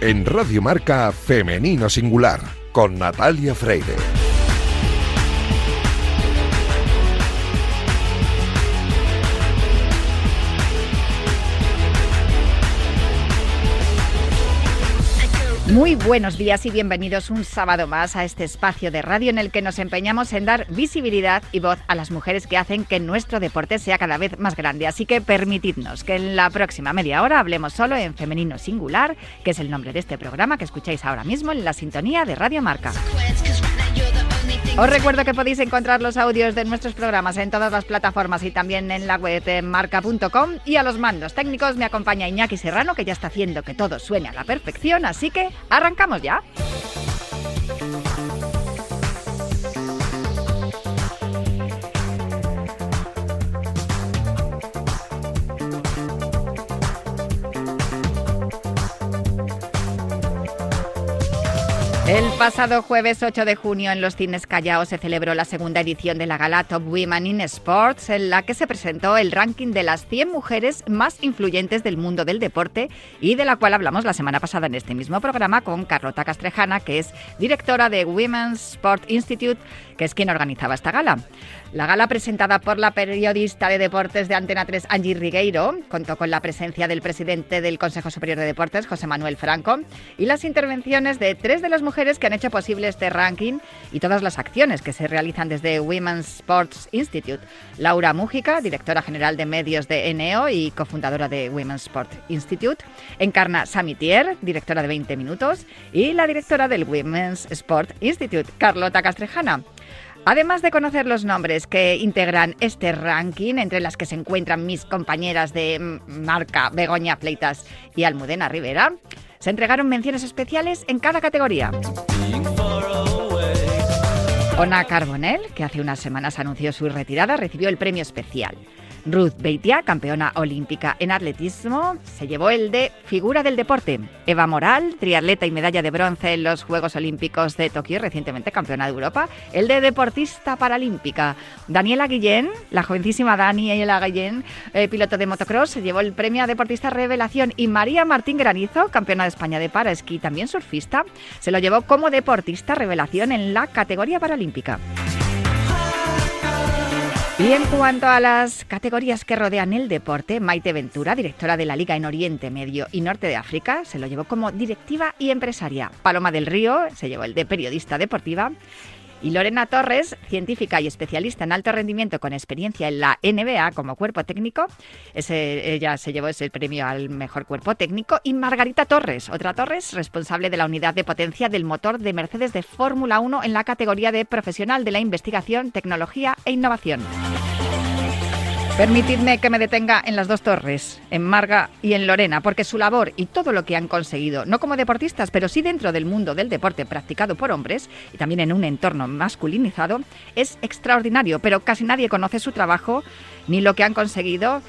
En Radio Marca Femenino Singular, con Natalia Freire. Muy buenos días y bienvenidos un sábado más a este espacio de radio en el que nos empeñamos en dar visibilidad y voz a las mujeres que hacen que nuestro deporte sea cada vez más grande. Así que permitidnos que en la próxima media hora hablemos solo en Femenino Singular, que es el nombre de este programa que escucháis ahora mismo en la sintonía de Radio Marca. Os recuerdo que podéis encontrar los audios de nuestros programas en todas las plataformas y también en la web de marca.com, y a los mandos técnicos me acompaña Iñaki Serrano, que ya está haciendo que todo suene a la perfección, así que ¡arrancamos ya! El pasado jueves 8 de junio en los Cines Callao se celebró la segunda edición de la gala Top Women in Sports, en la que se presentó el ranking de las 100 mujeres más influyentes del mundo del deporte y de la cual hablamos la semana pasada en este mismo programa con Carlota Castrejana, que es directora de Women's Sport Institute, que es quien organizaba esta gala. La gala, presentada por la periodista de deportes de Antena 3, Angie Rigueiro, contó con la presencia del presidente del Consejo Superior de Deportes, José Manuel Franco, y las intervenciones de 3 de las mujeres que han hecho posible este ranking y todas las acciones que se realizan desde Women's Sports Institute. Laura Mújica, directora general de medios de ENEO y cofundadora de Women's Sport Institute. Encarna Samitier, directora de 20 Minutos, y la directora del Women's Sport Institute, Carlota Castrejana. Además de conocer los nombres que integran este ranking, entre las que se encuentran mis compañeras de marca Begoña Fleitas y Almudena Rivera, se entregaron menciones especiales en cada categoría. Ona Carbonell, que hace unas semanas anunció su retirada, recibió el premio especial. Ruth Beitia, campeona olímpica en atletismo, se llevó el de figura del deporte. Eva Moral, triatleta y medalla de bronce en los Juegos Olímpicos de Tokio, recientemente campeona de Europa, el de deportista paralímpica. Daniela Guillén, la jovencísima Daniela Guillén, piloto de motocross, se llevó el premio a deportista revelación. Y María Martín Granizo, campeona de España de paraesquí, también surfista, se lo llevó como deportista revelación en la categoría paralímpica. Y en cuanto a las categorías que rodean el deporte, Maite Ventura, directora de la Liga en Oriente Medio y Norte de África, se lo llevó como directiva y empresaria. Paloma del Río se llevó el de periodista deportiva. Y Lorena Torres, científica y especialista en alto rendimiento con experiencia en la NBA como cuerpo técnico, ella se llevó ese premio al mejor cuerpo técnico. Y Margarita Torres, otra Torres, responsable de la unidad de potencia del motor de Mercedes de Fórmula 1 en la categoría de profesional de la investigación, tecnología e innovación. Permitidme que me detenga en las dos Torres, en Marga y en Lorena, porque su labor y todo lo que han conseguido, no como deportistas, pero sí dentro del mundo del deporte practicado por hombres y también en un entorno masculinizado, es extraordinario, pero casi nadie conoce su trabajo ni lo que han conseguido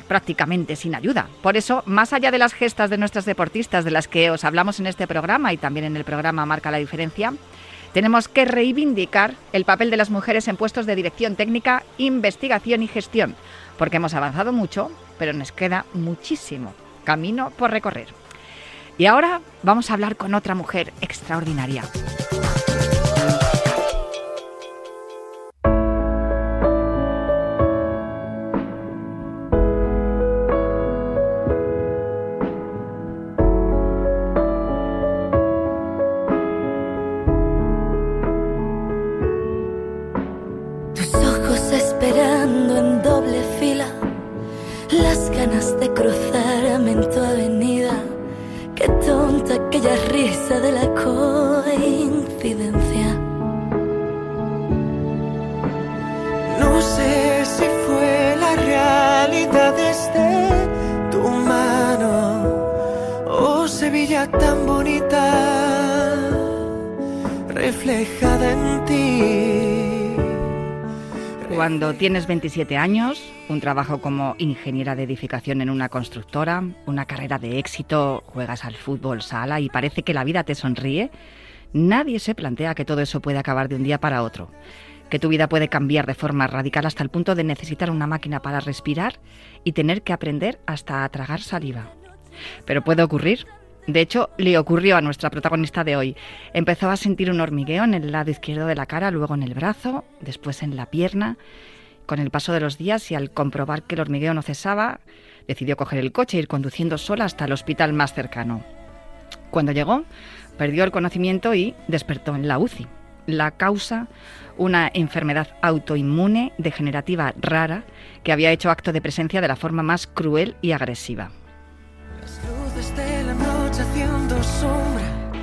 prácticamente sin ayuda. Por eso, más allá de las gestas de nuestras deportistas, de las que os hablamos en este programa y también en el programa Marca la Diferencia, tenemos que reivindicar el papel de las mujeres en puestos de dirección técnica, investigación y gestión, porque hemos avanzado mucho, pero nos queda muchísimo camino por recorrer. Y ahora vamos a hablar con otra mujer extraordinaria. De cruzarme en tu avenida, qué tonta aquella risa de la coincidencia. No sé si fue la realidad desde tu mano, oh Sevilla tan bonita, reflejada en ti. Cuando tienes 27 años, un trabajo como ingeniera de edificación en una constructora, una carrera de éxito, juegas al fútbol sala y parece que la vida te sonríe, nadie se plantea que todo eso puede acabar de un día para otro, que tu vida puede cambiar de forma radical hasta el punto de necesitar una máquina para respirar y tener que aprender hasta a tragar saliva. Pero puede ocurrir, De hecho, le ocurrió a nuestra protagonista de hoy. Empezó a sentir un hormigueo en el lado izquierdo de la cara, luego en el brazo, después en la pierna. Con el paso de los días y al comprobar que el hormigueo no cesaba, decidió coger el coche e ir conduciendo sola hasta el hospital más cercano. Cuando llegó, perdió el conocimiento y despertó en la UCI. La causa, una enfermedad autoinmune degenerativa rara que había hecho acto de presencia de la forma más cruel y agresiva.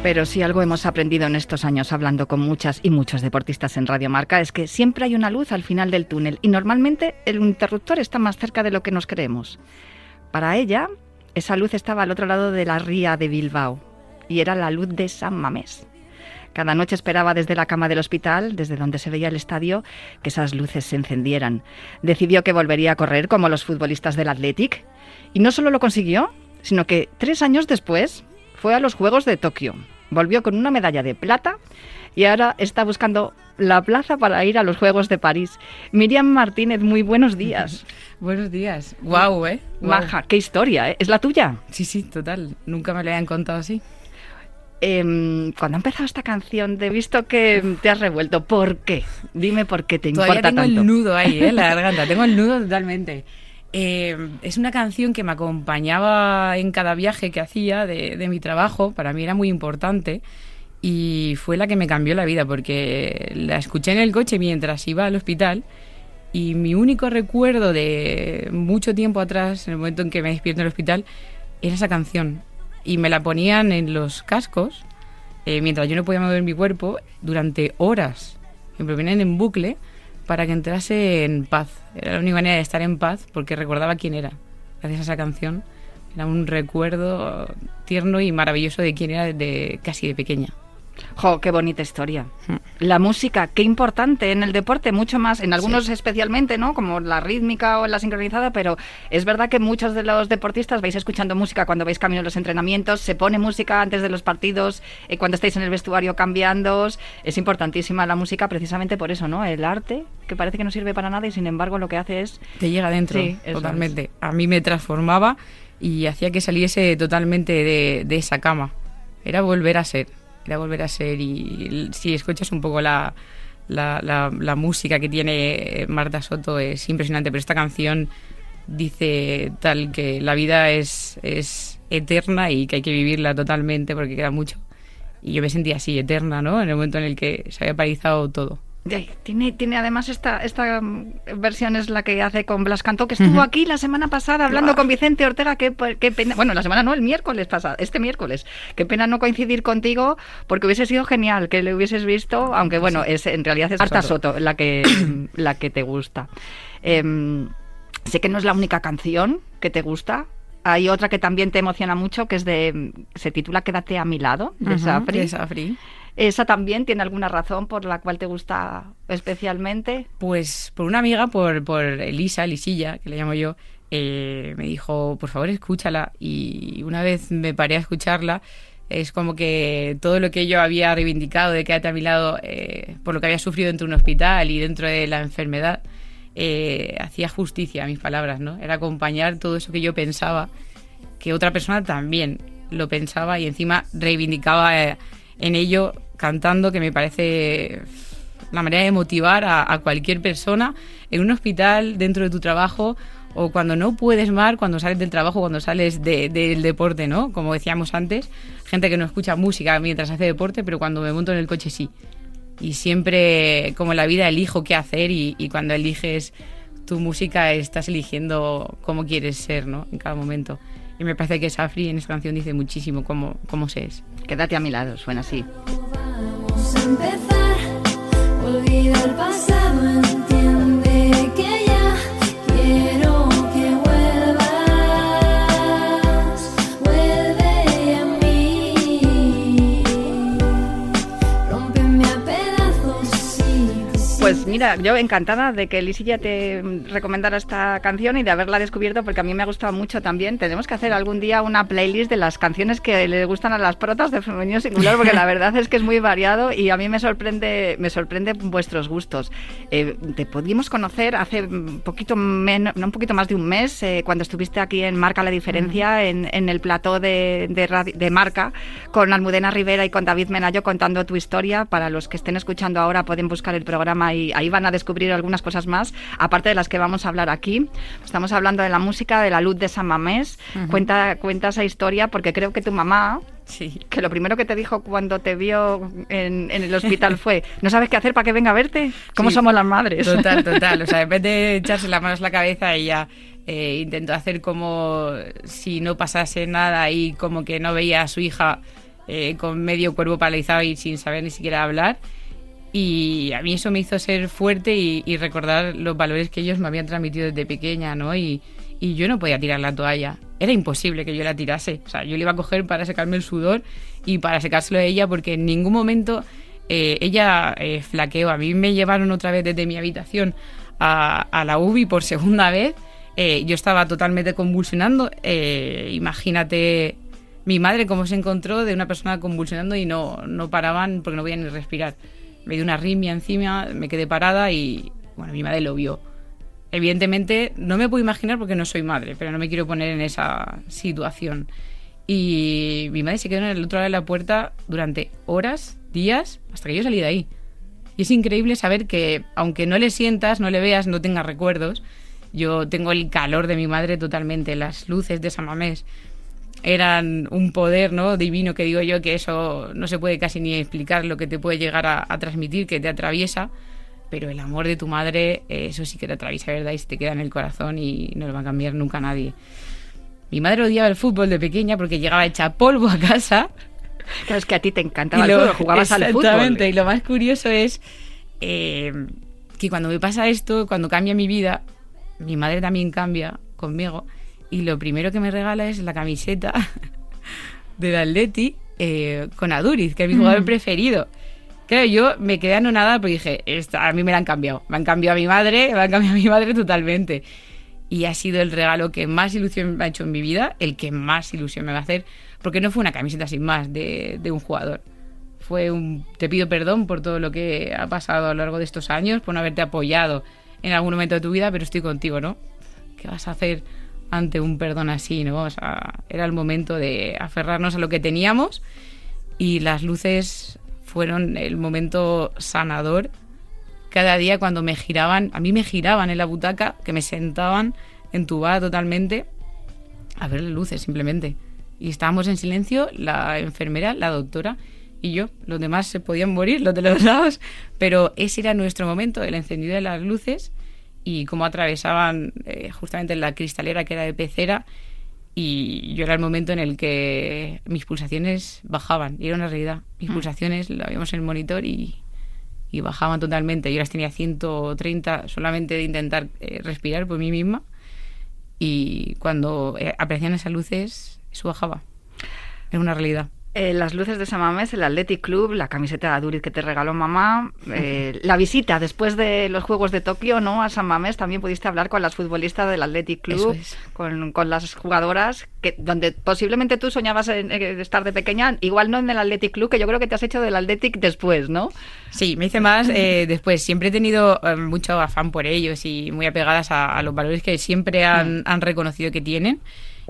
Pero si algo hemos aprendido en estos años hablando con muchas y muchos deportistas en Radio Marca es que siempre hay una luz al final del túnel y normalmente el interruptor está más cerca de lo que nos creemos. Para ella, esa luz estaba al otro lado de la ría de Bilbao y era la luz de San Mamés. Cada noche esperaba desde la cama del hospital, desde donde se veía el estadio, que esas luces se encendieran. Decidió que volvería a correr como los futbolistas del Athletic y no solo lo consiguió, sino que 3 años después fue a los Juegos de Tokio. Volvió con una medalla de plata y ahora está buscando la plaza para ir a los Juegos de París. Miriam Martínez, muy buenos días. Buenos días. Guau, ¿eh? Maja, qué historia, ¿eh? ¿Es la tuya? Sí, total. Nunca me lo habían contado así. Cuando ha empezado esta canción, te he visto que te has revuelto. ¿Por qué? Dime por qué te Todavía importa tengo tanto. El nudo ahí, en la garganta. Tengo el nudo totalmente. Es una canción que me acompañaba en cada viaje que hacía de mi trabajo. Para mí era muy importante y fue la que me cambió la vida porque la escuché en el coche mientras iba al hospital y mi único recuerdo de mucho tiempo atrás, en el momento en que me despierto en el hospital, era esa canción y me la ponían en los cascos mientras yo no podía mover mi cuerpo durante horas. Me ponían en bucle para que entrase en paz. Era la única manera de estar en paz porque recordaba quién era. Gracias a esa canción era un recuerdo tierno y maravilloso de quién era casi de pequeña. ¡Jo, qué bonita historia! La música, qué importante en el deporte, mucho más, en algunos sí, especialmente, ¿no? Como la rítmica o la sincronizada, pero es verdad que muchos de los deportistas vais escuchando música cuando vais camino a los entrenamientos, se pone música antes de los partidos, cuando estáis en el vestuario cambiándoos. Es importantísima la música precisamente por eso, ¿no? El arte, que parece que no sirve para nada y sin embargo lo que hace es... Te llega dentro, sí, totalmente. Es. A mí me transformaba y hacía que saliese totalmente de esa cama. Era volver a ser. Y si escuchas un poco la música que tiene Marta Soto es impresionante, pero esta canción dice tal que la vida es eterna y que hay que vivirla totalmente porque queda mucho. Y yo me sentía así, eterna, ¿no? En el momento en el que se había paralizado todo. Tiene además esta versión es la que hace con Blas Cantó, que estuvo aquí la semana pasada hablando con Vicente Ortega. Qué pena, bueno, la semana no, el miércoles pasado, este miércoles. Qué pena no coincidir contigo, porque hubiese sido genial que le hubieses visto, aunque bueno, en realidad es Marta Soto la que te gusta. Sé que no es la única canción que te gusta. Hay otra que también te emociona mucho, que se titula Quédate a mi lado, de Safri. ¿Esa también tiene alguna razón por la cual te gusta especialmente? Pues por una amiga, por Elisilla, que le llamo yo, me dijo, por favor, escúchala. Y una vez me paré a escucharla, es como que todo lo que yo había reivindicado de Quédate a mi lado, por lo que había sufrido dentro de un hospital y dentro de la enfermedad, hacía justicia a mis palabras, ¿no? Era acompañar todo eso que yo pensaba, que otra persona también lo pensaba y encima reivindicaba en ello cantando, que me parece la manera de motivar a cualquier persona en un hospital, dentro de tu trabajo o cuando no puedes más, cuando sales del trabajo, cuando sales del deporte, ¿no? Como decíamos antes, gente que no escucha música mientras hace deporte, pero cuando me monto en el coche sí. Y siempre, como en la vida, elijo qué hacer y cuando eliges tu música estás eligiendo cómo quieres ser, ¿no? En cada momento. Y me parece que Safri en esta canción dice muchísimo cómo se es. Quédate a mi lado, suena así. Vamos a empezar, olvida el pasado, entiende que ya quiero que vuelvas, vuelve a mí, rómpeme a pedazos si Pues mira, yo encantada de que Lisilla te recomendara esta canción y de haberla descubierto, porque a mí me ha gustado mucho también. Tenemos que hacer algún día una playlist de las canciones que le gustan a las protas de Femenino Singular, porque la verdad es que es muy variado y a mí me sorprende vuestros gustos. Te pudimos conocer hace un poquito más de un mes, cuando estuviste aquí en Marca la Diferencia, en el plató de Marca, con Almudena Rivera y con David Menayo contando tu historia. Para los que estén escuchando ahora pueden buscar el programa y ahí van a descubrir algunas cosas más, aparte de las que vamos a hablar aquí. Estamos hablando de la música, de la luz de San Mamés. Cuenta esa historia, porque creo que tu mamá, sí, que lo primero que te dijo cuando te vio en el hospital fue: ¿no sabes qué hacer para que venga a verte? ¿Cómo somos las madres? Total. O sea, en vez de echarse las manos a la cabeza, ella intentó hacer como si no pasase nada y como que no veía a su hija con medio cuerpo paralizado y sin saber ni siquiera hablar. Y a mí eso me hizo ser fuerte y recordar los valores que ellos me habían transmitido desde pequeña, ¿no? Y yo no podía tirar la toalla. Era imposible que yo la tirase. O sea, yo le iba a coger para secarme el sudor y para secárselo a ella, porque en ningún momento ella flaqueó. A mí me llevaron otra vez desde mi habitación a la UBI por segunda vez. Yo estaba totalmente convulsionando. Imagínate mi madre cómo se encontró de una persona convulsionando y no paraban porque no podían ni respirar. Me dio una arritmia encima, me quedé parada y, bueno, mi madre lo vio. Evidentemente, no me puedo imaginar porque no soy madre, pero no me quiero poner en esa situación. Y mi madre se quedó en el otro lado de la puerta durante horas, días, hasta que yo salí de ahí. Y es increíble saber que, aunque no le sientas, no le veas, no tengas recuerdos, yo tengo el calor de mi madre totalmente. Las luces de San Mamés eran un poder, ¿no?, divino, que digo yo que eso no se puede casi ni explicar lo que te puede llegar a transmitir, que te atraviesa, pero el amor de tu madre, eso sí que te atraviesa, ¿verdad? Y se te queda en el corazón y no lo va a cambiar nunca nadie. Mi madre odiaba el fútbol de pequeña porque llegaba hecha polvo a casa. Claro, es que a ti te encantaba el fútbol, jugabas al fútbol. Exactamente, y lo más curioso es que cuando me pasa esto, cuando cambia mi vida, mi madre también cambia conmigo. Y lo primero que me regala es la camiseta del Atleti con Aduriz, que es mi jugador preferido. Claro, yo me quedé anonadada porque dije, a mí me la han cambiado. Me han cambiado a mi madre totalmente. Y ha sido el regalo que más ilusión me ha hecho en mi vida, el que más ilusión me va a hacer, porque no fue una camiseta sin más de un jugador. Fue te pido perdón por todo lo que ha pasado a lo largo de estos años, por no haberte apoyado en algún momento de tu vida, pero estoy contigo, ¿no? ¿Qué vas a hacer ante un perdón así, ¿no? O sea, era el momento de aferrarnos a lo que teníamos y las luces fueron el momento sanador. Cada día cuando me giraban, a mí me giraban en la butaca, que me sentaban entubada totalmente a ver las luces simplemente. Y estábamos en silencio, la enfermera, la doctora y yo. Los demás se podían morir, los de los lados, pero ese era nuestro momento, el encendido de las luces. Y cómo atravesaban justamente la cristalera que era de pecera, y yo era el momento en el que mis pulsaciones bajaban, y era una realidad. Mis pulsaciones, lo veíamos en el monitor y bajaban totalmente. Yo las tenía 130 solamente de intentar respirar por mí misma, y cuando aparecían esas luces, eso bajaba. Era una realidad. Las luces de San Mamés, el Athletic Club, la camiseta de Aduriz que te regaló mamá, la visita después de los Juegos de Tokio, ¿no?, a San Mamés. También pudiste hablar con las futbolistas del Athletic Club, con las jugadoras, donde posiblemente tú soñabas en estar de pequeña, igual no en el Athletic Club, que yo creo que te has hecho del Athletic después, ¿no? Sí, me hice más después. Siempre he tenido mucho afán por ellos y muy apegadas a los valores que siempre han reconocido que tienen.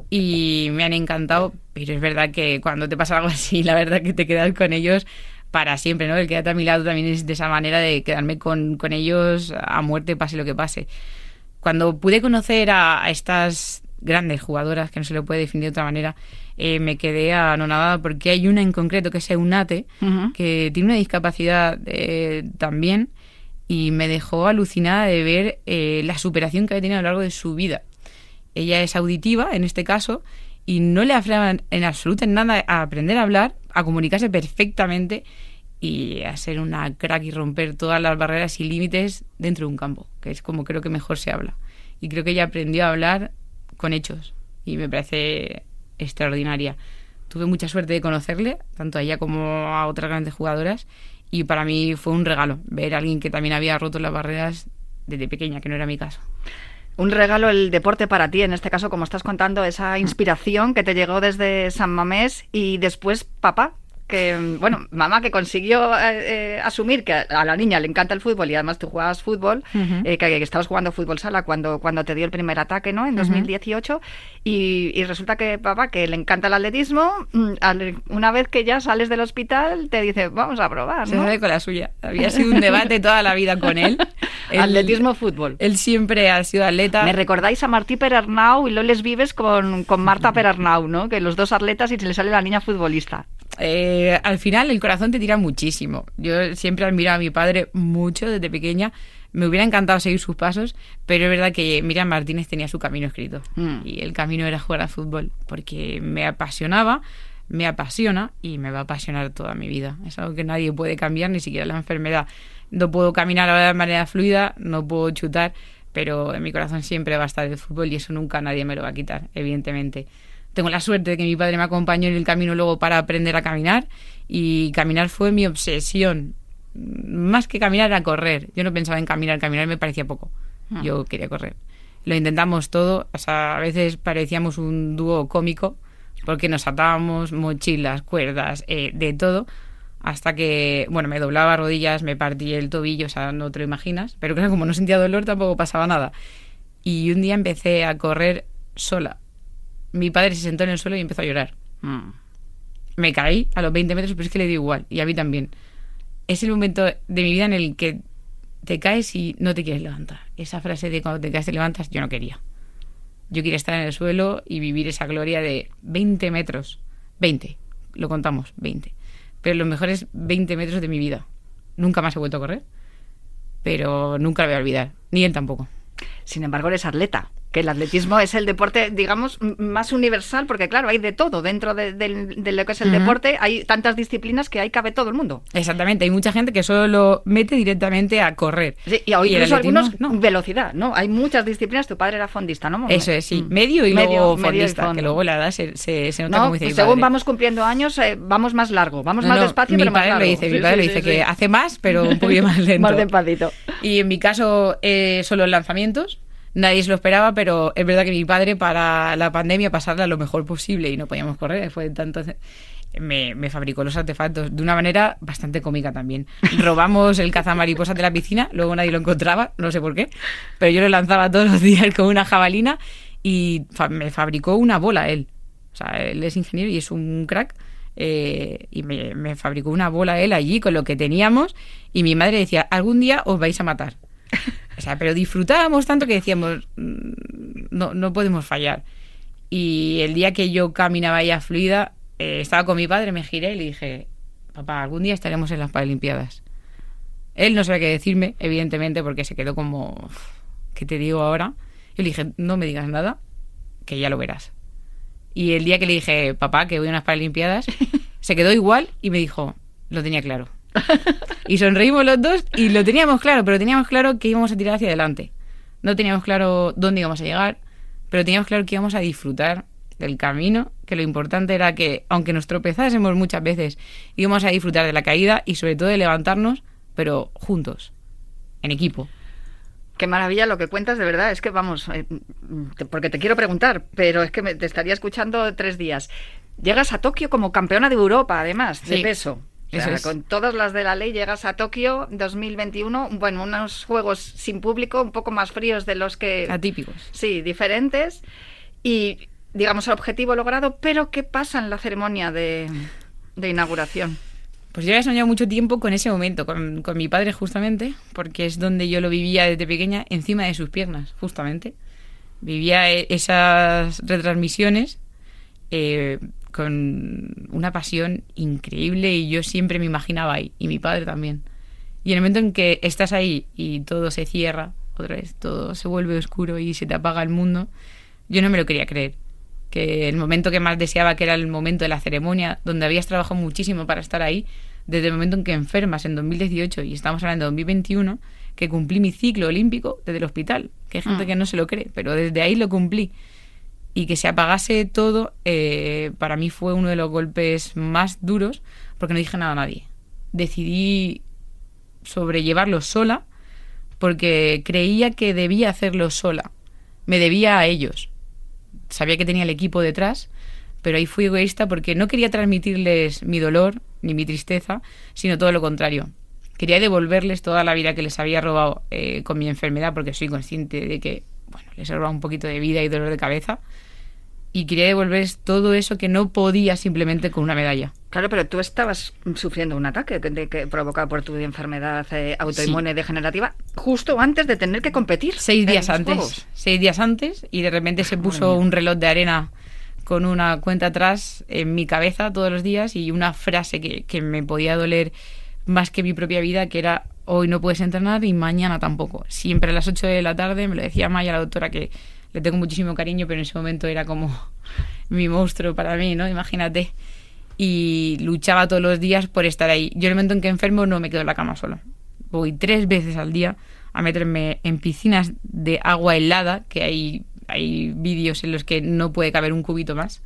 Y me han encantado, pero es verdad que cuando te pasa algo así, la verdad que te quedas con ellos para siempre, ¿no? El quedarte a mi lado también es de esa manera de quedarme con ellos a muerte, pase lo que pase. Cuando pude conocer a estas grandes jugadoras, que no se lo puede definir de otra manera, me quedé anonadada porque hay una en concreto que es Eunate, que tiene una discapacidad también, y me dejó alucinada de ver la superación que había tenido a lo largo de su vida. Ella es auditiva, en este caso, y no le afecta en absoluto en nada a aprender a hablar, a comunicarse perfectamente y a ser una crack y romper todas las barreras y límites dentro de un campo, que es como creo que mejor se habla. Y creo que ella aprendió a hablar con hechos y me parece extraordinaria. Tuve mucha suerte de conocerle, tanto a ella como a otras grandes jugadoras, Y para mí fue un regalo ver a alguien que también había roto las barreras desde pequeña, que no era mi caso. Un regalo el deporte para ti, en este caso, como estás contando, esa inspiración que te llegó desde San Mamés y después papá, que, bueno, mamá que consiguió asumir que a la niña le encanta el fútbol y además tú jugabas fútbol, que estabas jugando fútbol sala cuando te dio el primer ataque, ¿no? En 2018 y resulta que papá, que le encanta el atletismo, una vez que ya sales del hospital te dice, vamos a probar, ¿no? Se sale con la suya. Había sido un debate toda la vida con él. Atletismo, fútbol. Él siempre ha sido atleta. Me recordáis a Martí Perarnau y Loles Vives con Marta Perarnau, ¿no? Que los dos atletas y se le sale la niña futbolista. Al final el corazón te tira muchísimo. Yo siempre admiro a mi padre mucho desde pequeña. Me hubiera encantado seguir sus pasos, pero es verdad que Miriam Martínez tenía su camino escrito. Y el camino era jugar al fútbol, porque me apasionaba, me apasiona y me va a apasionar toda mi vida. Es algo que nadie puede cambiar, ni siquiera la enfermedad. No puedo caminar ahora de manera fluida, no puedo chutar, pero en mi corazón siempre va a estar el fútbol y eso nunca nadie me lo va a quitar, evidentemente. Tengo la suerte de que mi padre me acompañó en el camino luego para aprender a caminar y caminar fue mi obsesión. Más que caminar era correr. Yo no pensaba en caminar me parecía poco. Yo quería correr. Lo intentamos todo, o sea, a veces parecíamos un dúo cómico porque nos atábamos mochilas, cuerdas, de todo, hasta que, bueno, me doblaba rodillas, me partí el tobillo, o sea, no te lo imaginas, pero claro, como no sentía dolor tampoco pasaba nada. Y un día empecé a correr sola. Mi padre se sentó en el suelo y empezó a llorar. Me caí a los 20 metros, pero es que le dio igual, y a mí también. Es el momento de mi vida en el que te caes y no te quieres levantar. Esa frase de cuando te caes te levantas, yo no quería. Yo quería estar en el suelo y vivir esa gloria de 20 metros. 20, lo contamos, 20. Pero los mejores 20 metros de mi vida. Nunca más he vuelto a correr, pero nunca lo voy a olvidar. Ni él tampoco. Sin embargo, eres atleta, que el atletismo es el deporte, digamos, más universal, porque claro, hay de todo dentro de lo que es el deporte, hay tantas disciplinas que ahí cabe todo el mundo. Exactamente, hay mucha gente que solo lo mete directamente a correr. Sí, y incluso algunos, velocidad, ¿no? Hay muchas disciplinas, tu padre era fondista, ¿no? Eso es, sí, medio y luego fondista, que luego la edad se nota, como dice mi padre. Según vamos cumpliendo años, vamos más largo, vamos más despacio, pero más largo. Mi padre lo dice que hace más, pero un poquito más lento. Más despacito. Y en mi caso son los lanzamientos. Nadie se lo esperaba, pero es verdad que mi padre para la pandemia pasarla lo mejor posible y no podíamos correr, fue tanto... Me fabricó los artefactos de una manera bastante cómica también. Robamos el cazamariposas de la piscina, luego nadie lo encontraba, no sé por qué, pero yo lo lanzaba todos los días con una jabalina y me fabricó una bola él. O sea, él es ingeniero y es un crack. Y me fabricó una bola él allí con lo que teníamos y mi madre decía, algún día os vais a matar. O sea, pero disfrutábamos tanto que decíamos, no podemos fallar. Y el día que yo caminaba ya fluida, estaba con mi padre, me giré y le dije, papá, algún día estaremos en las Paralimpiadas. Él no sabía qué decirme, evidentemente, porque se quedó como, ¿qué te digo ahora? Yo le dije, no me digas nada, que ya lo verás. Y el día que le dije, papá, que voy a unas Paralimpiadas, se quedó igual y me dijo, lo tenía claro. Y sonreímos los dos y lo teníamos claro, pero teníamos claro que íbamos a tirar hacia adelante. No teníamos claro dónde íbamos a llegar, pero teníamos claro que íbamos a disfrutar del camino, que lo importante era que, aunque nos tropezásemos muchas veces, íbamos a disfrutar de la caída y sobre todo de levantarnos, pero juntos, en equipo. Qué maravilla lo que cuentas, de verdad. Es que vamos, porque te quiero preguntar, pero es que te estaría escuchando 3 días. Llegas a Tokio como campeona de Europa, además, de peso. O sea, con todas las de la ley llegas a Tokio 2021, bueno, unos juegos sin público, un poco más fríos de los que... Atípicos. Sí, diferentes. Y, digamos, el objetivo logrado, pero ¿qué pasa en la ceremonia de inauguración? Pues yo había soñado mucho tiempo con ese momento, con mi padre justamente, porque es donde yo lo vivía desde pequeña, encima de sus piernas, justamente. Vivía esas retransmisiones con una pasión increíble y yo siempre me imaginaba ahí, y mi padre también. Y en el momento en que estás ahí y todo se cierra, otra vez todo se vuelve oscuro y se te apaga el mundo, yo no me lo quería creer. Que el momento que más deseaba, que era el momento de la ceremonia, donde habías trabajado muchísimo para estar ahí, desde el momento en que enfermas en 2018 y estamos hablando de 2021, que cumplí mi ciclo olímpico desde el hospital, que hay gente que no se lo cree, pero desde ahí lo cumplí. Y que se apagase todo, para mí fue uno de los golpes más duros, porque no dije nada a nadie. decidí sobrellevarlo sola porque creía que debía hacerlo sola. Me debía a ellos. Sabía que tenía el equipo detrás, pero ahí fui egoísta porque no quería transmitirles mi dolor ni mi tristeza, sino todo lo contrario. Quería devolverles toda la vida que les había robado con mi enfermedad, porque soy consciente de que les he robado un poquito de vida y dolor de cabeza. Y quería devolverles todo eso que no podía simplemente con una medalla. Claro, pero tú estabas sufriendo un ataque que provocado por tu enfermedad autoinmune degenerativa justo antes de tener que competir. 6 días antes. 6 días antes, y de repente se puso un reloj de arena con una cuenta atrás en mi cabeza todos los días y una frase que me podía doler más que mi propia vida, que era: hoy no puedes entrenar y mañana tampoco. Siempre a las 8 de la tarde me lo decía Maya, la doctora, que le tengo muchísimo cariño, pero en ese momento era como mi monstruo para mí, ¿no? Imagínate. Y luchaba todos los días por estar ahí. Yo en el momento en que enfermo no me quedo en la cama sola. Voy 3 veces al día a meterme en piscinas de agua helada, que hay vídeos en los que no puede caber un cubito más.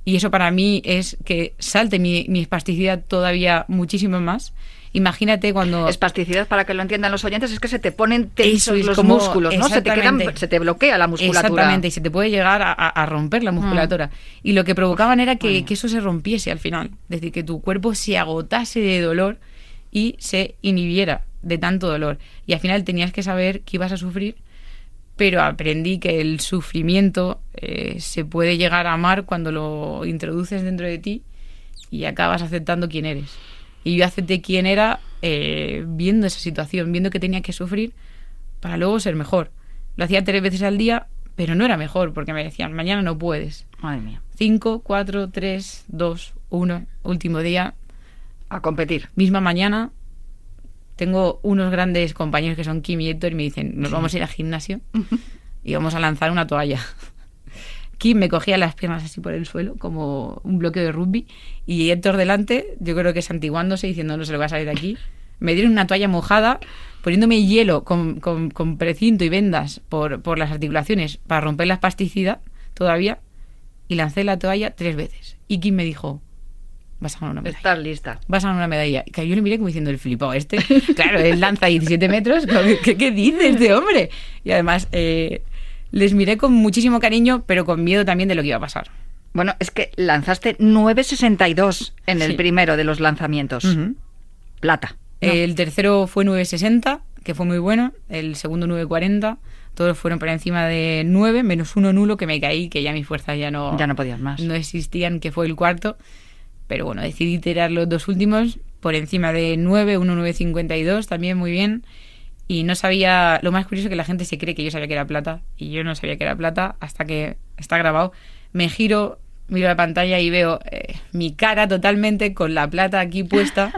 Y eso para mí es que salte mi espasticidad todavía muchísimo más. Imagínate cuando... Espasticidad, para que lo entiendan los oyentes, es que se te ponen tensos los músculos, ¿no? Se te bloquea la musculatura. Exactamente, y se te puede llegar a romper la musculatura. Y lo que provocaban era que eso se rompiese al final. Es decir, que tu cuerpo se agotase de dolor y se inhibiera de tanto dolor. Y al final tenías que saber que ibas a sufrir, pero aprendí que el sufrimiento se puede llegar a amar cuando lo introduces dentro de ti y acabas aceptando quién eres. Y yo acepté quién era viendo esa situación, viendo que tenía que sufrir para luego ser mejor. Lo hacía 3 veces al día, pero no era mejor, porque me decían: mañana no puedes. Madre mía. 5, 4, 3, 2, 1, último día. A competir. Misma mañana. Tengo unos grandes compañeros que son Kim y Héctor y me dicen: nos vamos a ir al gimnasio y vamos a lanzar una toalla. Kim me cogía las piernas así por el suelo, como un bloque de rugby, y Héctor delante, yo creo que santiguándose, diciendo: no se lo va a salir de aquí. Me dieron una toalla mojada, poniéndome hielo con precinto y vendas por las articulaciones para romper la espasticidad todavía, y lancé la toalla 3 veces. Y Kim me dijo: vas a ganar una medalla. Estás lista. Vas a ganar una medalla. Y yo le miré como diciendo: el flipado este. Claro, él lanza 17 metros. ¿Qué dices de hombre? Y además... les miré con muchísimo cariño, pero con miedo también de lo que iba a pasar. Bueno, es que lanzaste 9,62 en el primero de los lanzamientos. Plata, ¿no? El tercero fue 9,60, que fue muy bueno. El segundo 9,40. Todos fueron por encima de 9, menos uno nulo, que me caí, que ya mis fuerzas ya no podías más. No existían, que fue el cuarto. Pero bueno, decidí tirar los 2 últimos por encima de 9, 1,952, también muy bien. Y no sabía, lo más curioso es que la gente se cree que yo sabía que era plata, y yo no sabía que era plata hasta que está grabado. Me giro, miro la pantalla y veo mi cara totalmente con la plata aquí puesta.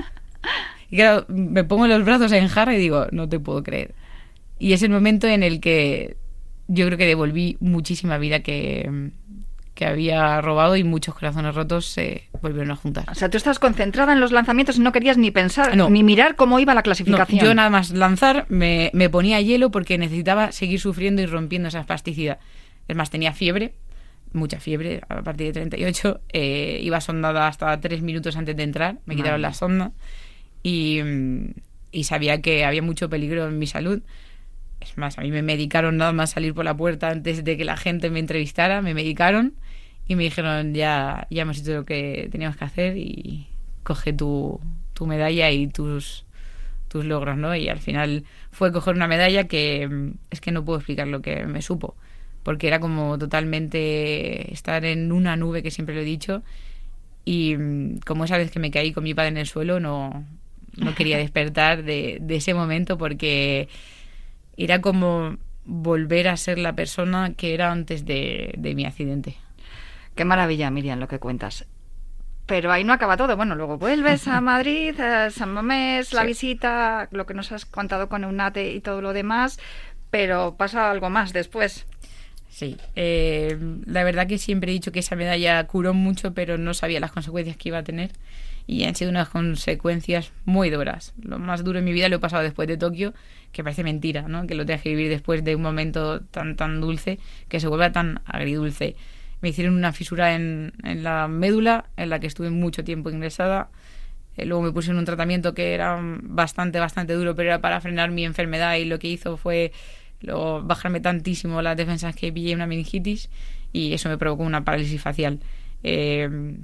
Y claro, me pongo los brazos en jarra y digo: no te puedo creer. Y es el momento en el que yo creo que devolví muchísima vida que había robado, y muchos corazones rotos se volvieron a juntar. O sea, tú estás concentrada en los lanzamientos y no querías ni pensar, ni mirar cómo iba la clasificación. No, yo nada más lanzar me ponía hielo porque necesitaba seguir sufriendo y rompiendo esa espasticidad. Es más, tenía fiebre, mucha fiebre, a partir de 38. Iba sondada hasta 3 minutos antes de entrar, me quitaron la sonda y sabía que había mucho peligro en mi salud. Es más, a mí me medicaron nada más salir por la puerta antes de que la gente me entrevistara, me medicaron y me dijeron: ya hemos hecho lo que teníamos que hacer y coge tu medalla y tus logros, ¿no? Y al final fue coger una medalla que es que no puedo explicar lo que me supo, porque era como totalmente estar en una nube, que siempre lo he dicho, y como esa vez que me caí con mi padre en el suelo, no quería despertar de ese momento, porque... era como volver a ser la persona que era antes de mi accidente. Qué maravilla, Miriam, lo que cuentas. Pero ahí no acaba todo. Bueno, luego vuelves a Madrid, a San Mamés, la visita, lo que nos has contado con Eunate y todo lo demás, pero pasa algo más después. Sí, la verdad que siempre he dicho que esa medalla curó mucho, pero no sabía las consecuencias que iba a tener. Y han sido unas consecuencias muy duras. Lo más duro en mi vida lo he pasado después de Tokio, que parece mentira, ¿no? Que lo tengas que vivir después de un momento tan dulce, que se vuelva tan agridulce. Me hicieron una fisura en la médula, en la que estuve mucho tiempo ingresada. Luego me pusieron un tratamiento que era bastante duro, pero era para frenar mi enfermedad, y lo que hizo fue bajarme tantísimo las defensas que pillé una meningitis, y eso me provocó una parálisis facial.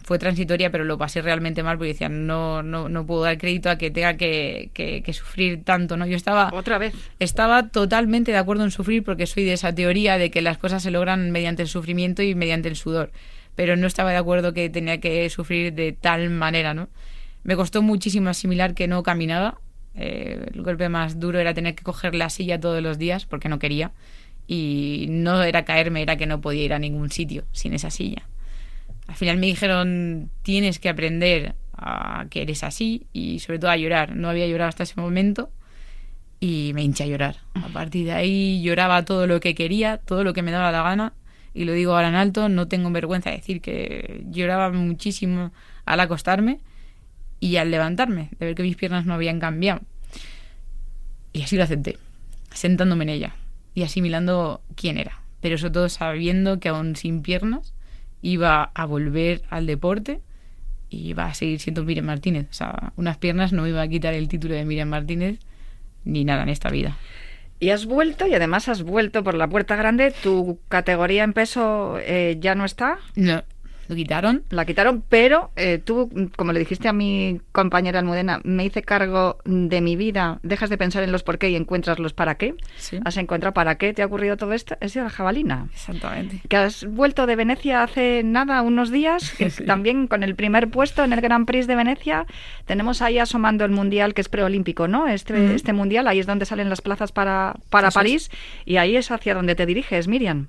Fue transitoria, pero lo pasé realmente mal, porque decía, no puedo dar crédito a que tenga que sufrir tanto, ¿no? Yo estaba totalmente de acuerdo en sufrir, porque soy de esa teoría de que las cosas se logran mediante el sufrimiento y mediante el sudor, pero no estaba de acuerdo que tenía que sufrir de tal manera, ¿no? Me costó muchísimo asimilar que no caminaba. El golpe más duro era tener que coger la silla todos los días porque no quería, y no era caerme, era que no podía ir a ningún sitio sin esa silla. Al final me dijeron, tienes que aprender a que eres así, y sobre todo a llorar. No había llorado hasta ese momento y me hinché a llorar. A partir de ahí lloraba todo lo que quería, todo lo que me daba la gana, y lo digo ahora en alto, no tengo vergüenza de decir que lloraba muchísimo al acostarme y al levantarme, de ver que mis piernas no habían cambiado. Y así lo acepté, sentándome en ella y asimilando quién era, pero sobre todo sabiendo que aún sin piernas iba a volver al deporte y iba a seguir siendo Míriam Martínez. O sea, unas piernas no me iba a quitar el título de Míriam Martínez ni nada en esta vida. Y has vuelto, y además has vuelto por la puerta grande. ¿Tu categoría en peso ya no está? No, lo quitaron. La quitaron, pero tú, como le dijiste a mi compañera Almudena, me hice cargo de mi vida, dejas de pensar en los por qué y encuentras los para qué. Sí. Has encontrado para qué te ha ocurrido todo esto. Es de la jabalina. Exactamente. Que has vuelto de Venecia hace nada, unos días, que sí. También con el primer puesto en el Grand Prix de Venecia. Tenemos ahí asomando el Mundial, que es preolímpico, ¿no? Este Mundial, ahí es donde salen las plazas para París, y ahí es hacia donde te diriges, Míriam.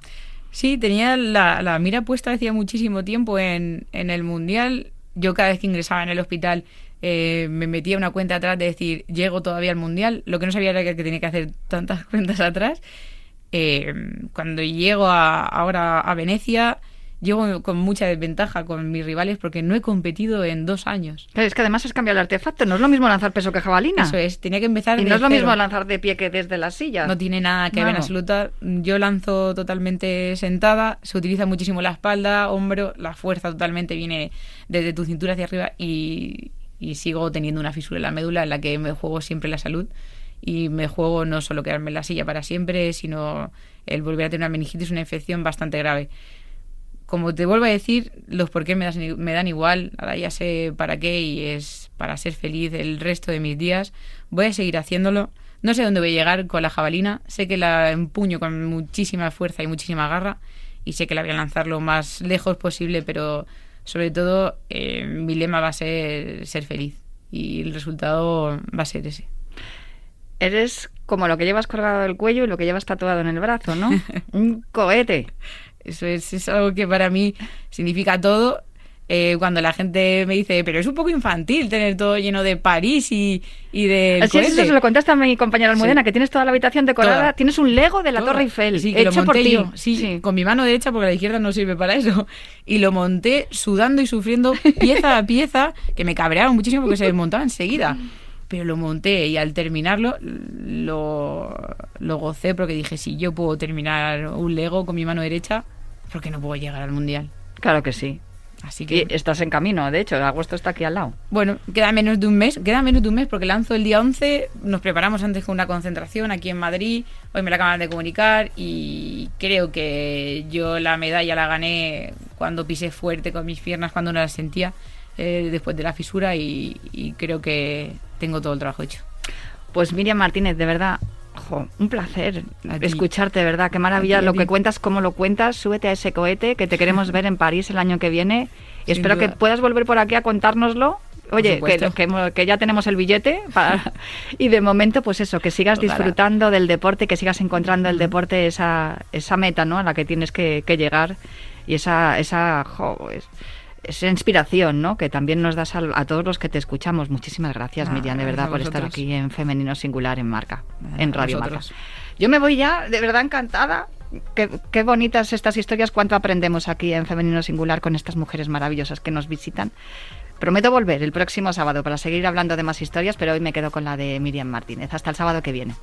Sí, tenía la mira puesta hacía muchísimo tiempo en el Mundial. Yo cada vez que ingresaba en el hospital me metía una cuenta atrás de decir, llego todavía al Mundial. Lo que no sabía era que tenía que hacer tantas cuentas atrás. Cuando llego ahora a Venecia, llego con mucha desventaja con mis rivales porque no he competido en 2 años. Pero es que además has cambiado el artefacto. No es lo mismo lanzar peso que jabalina. Eso es, tenía que empezar de Y no es lo cero. mismo lanzar de pie que desde la silla. No tiene nada que ver en absoluta. Yo lanzo totalmente sentada, se utiliza muchísimo la espalda, hombro, la fuerza totalmente viene desde tu cintura hacia arriba, y sigo teniendo una fisura en la médula en la que me juego siempre la salud, y me juego no solo quedarme en la silla para siempre, sino el volver a tener una meningitis, una infección bastante grave. Como te vuelvo a decir, los por qué me dan igual, ahora ya sé para qué, y es para ser feliz el resto de mis días. Voy a seguir haciéndolo. No sé dónde voy a llegar con la jabalina, sé que la empuño con muchísima fuerza y muchísima garra, y sé que la voy a lanzar lo más lejos posible, pero sobre todo mi lema va a ser feliz, y el resultado va a ser ese. Eres como lo que llevas colgado del cuello y lo que llevas tatuado en el brazo, ¿no? Un cohete. Eso es algo que para mí significa todo. Cuando la gente me dice, pero es un poco infantil tener todo lleno de París y de cohete. Eso se lo contaste a mi compañera Almudena, sí. Que tienes toda la habitación decorada, toda. Tienes un Lego de la Torre Eiffel, sí, que hecho lo monté por ti. Yo, sí, con mi mano derecha, porque la izquierda no sirve para eso. Y lo monté sudando y sufriendo pieza a pieza, que me cabrearon muchísimo porque se desmontaba enseguida. Pero lo monté, y al terminarlo lo gocé, porque dije, si yo puedo terminar un Lego con mi mano derecha, ¿por qué no puedo llegar al Mundial? Claro que sí. Así que y estás en camino, de hecho, agosto está aquí al lado. Bueno, queda menos de un mes porque lanzo el día 11, nos preparamos antes con una concentración aquí en Madrid, hoy me la acaban de comunicar, y creo que yo la medalla la gané cuando pisé fuerte con mis piernas, cuando no las sentía, después de la fisura, y creo que tengo todo el trabajo hecho. Pues Míriam Martínez, de verdad, un placer escucharte, de verdad, qué maravilla lo que cuentas, cómo lo cuentas. Súbete a ese cohete, que te queremos ver en París el año que viene, y espero que puedas volver por aquí a contárnoslo. Oye, que ya tenemos el billete y de momento, pues eso, que sigas disfrutando del deporte, que sigas encontrando el deporte esa meta, ¿no?, a la que tienes que llegar, y esa inspiración, ¿no?, que también nos das a todos los que te escuchamos. Muchísimas gracias, Míriam, de verdad, por estar aquí en Femenino Singular, en Marca, en Radio Marca. Yo me voy ya, de verdad encantada. Qué bonitas estas historias, cuánto aprendemos aquí en Femenino Singular con estas mujeres maravillosas que nos visitan. Prometo volver el próximo sábado para seguir hablando de más historias, pero hoy me quedo con la de Míriam Martínez. Hasta el sábado que viene.